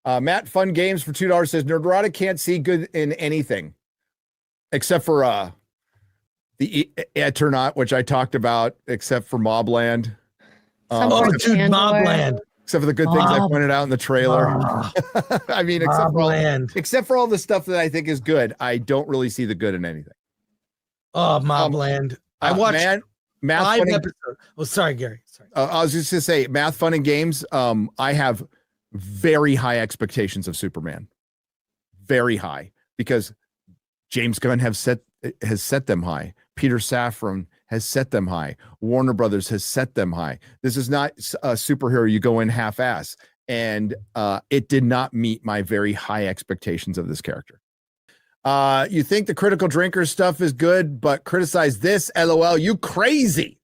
Matt Fun Games for $2 says Nerdrotic can't see good in anything except for the Eternaut, which I talked about, except for Mobland. Mobland. Except for the good things I pointed out in the trailer. I mean, Mobland. except for all the stuff that I think is good, I don't really see the good in anything. Mobland. I watched Math 5 episodes. Oh, sorry, Gary. Sorry. I was just going to say, Math Fun and Games, I have very high expectations of Superman. Very high. Because James Gunn has set them high. Peter Safran has set them high. Warner Brothers has set them high. This is not a superhero you go in half-ass. And it did not meet my very high expectations of this character. You think the Critical Drinker stuff is good, but criticize this, LOL, you crazy.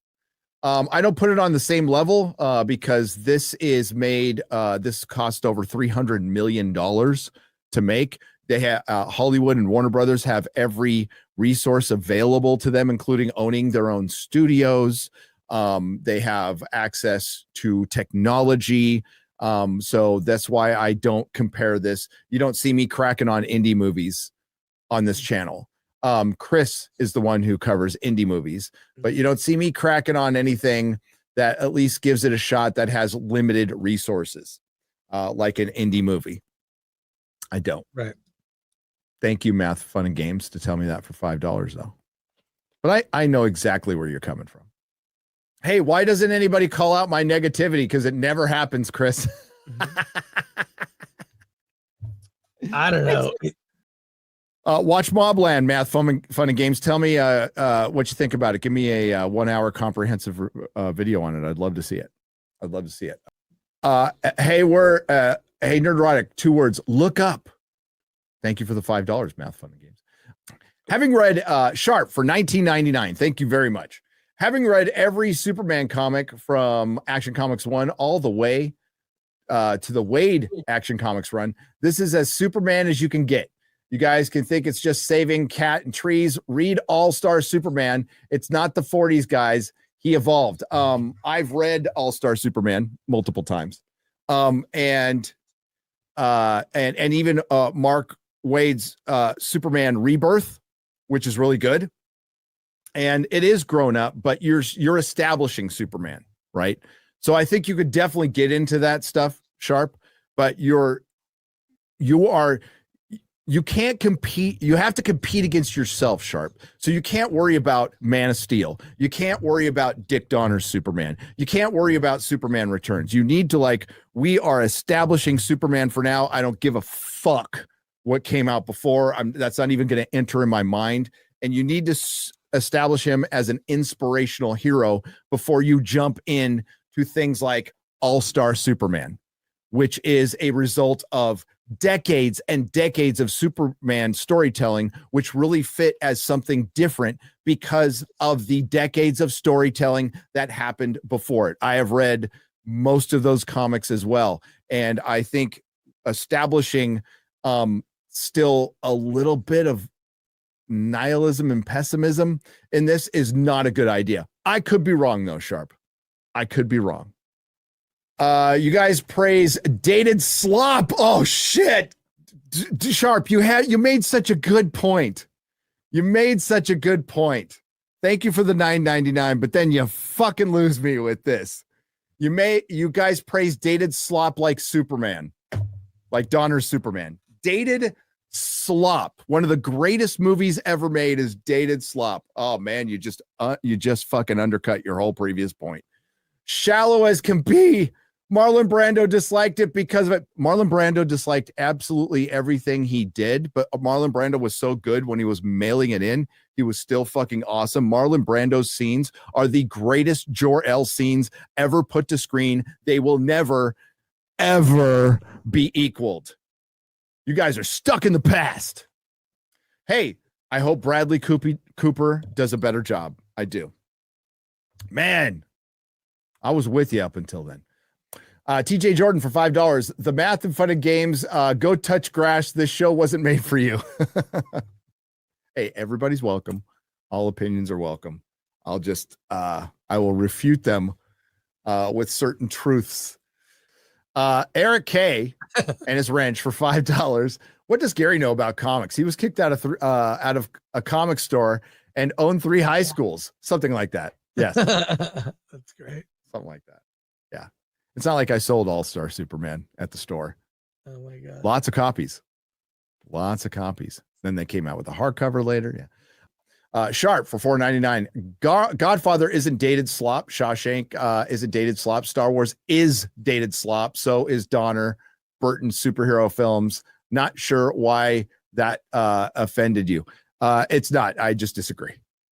I don't put it on the same level because this is made, this cost over $300 million to make. They have Hollywood and Warner Brothers have every resource available to them, including owning their own studios. They have access to technology. So that's why I don't compare this. You don't see me cracking on indie movies on this channel. Chris is the one who covers indie movies, but you don't see me cracking on anything that at least gives it a shot that has limited resources, like an indie movie. I don't. Right. Thank you, Math Fun and Games, to tell me that for $5 though. But I know exactly where you're coming from. Hey, why doesn't anybody call out my negativity? Because it never happens, Chris. I don't know. Watch Mobland, Math Fun and Games. Tell me what you think about it. Give me a 1 hour comprehensive video on it. I'd love to see it. Hey, hey, Nerdrotic, 2 words. Look up. Thank you for the $5, Math Fun and Games. Having read Sharp for $19.99. Thank you very much. Having read every Superman comic from Action Comics 1 all the way to the Wade Action Comics run, this is as Superman as you can get. You guys can think it's just saving cat and trees. Read All-Star Superman. It's not the 40s, guys. He evolved. I've read All-Star Superman multiple times. And even Mark Waid's Superman Rebirth, which is really good. And it is grown up, but you're establishing Superman, right? So I think you could definitely get into that stuff, Sharp, but you can't compete. You have to compete against yourself, Sharp. So you can't worry about Man of Steel. You can't worry about Dick Donner's Superman. You can't worry about Superman Returns. You need to we are establishing Superman for now. I don't give a fuck what came out before. That's not even going to enter in my mind. And you need to establish him as an inspirational hero before you jump in to things like All-Star Superman, which is a result of decades and decades of Superman storytelling, which really fit as something different because of the decades of storytelling that happened before it. I have read most of those comics as well. And I think establishing still a little bit of nihilism and pessimism in this is not a good idea. I could be wrong though, Sharp. I could be wrong. You guys praise dated slop. Oh shit. Sharp, you made such a good point. Thank you for the $9.99, but then you fucking lose me with this. You guys praise dated slop like Superman, like Donner's Superman. Dated slop. One of the greatest movies ever made is Dated Slop. Oh man, you just fucking undercut your whole previous point. Shallow as can be. Marlon Brando disliked it because of it. Marlon Brando disliked absolutely everything he did, but Marlon Brando was so good when he was mailing it in. He was still fucking awesome. Marlon Brando's scenes are the greatest Jor-El scenes ever put to screen. They will never, ever be equaled. You guys are stuck in the past. Hey, I hope Bradley Cooper does a better job. I do. Man, I was with you up until then. TJ Jordan for $5. The Math and Fun and Games. Go touch grass. This show wasn't made for you. Hey, everybody's welcome. All opinions are welcome. I'll just, I will refute them with certain truths. Eric K and his wrench for $5. What does Gary know about comics? He was kicked out of a comic store and owned 3 high schools, something like that. Yes. That's great. Something like that. Yeah. It's not like I sold All-Star Superman at the store. Oh my God. Lots of copies. Then they came out with a hardcover later. Yeah. Sharp for $4.99. Godfather isn't dated slop. Shawshank isn't dated slop. Star Wars is dated slop. So is Donner. Burton's superhero films. Not sure why that offended you. It's not. I just disagree.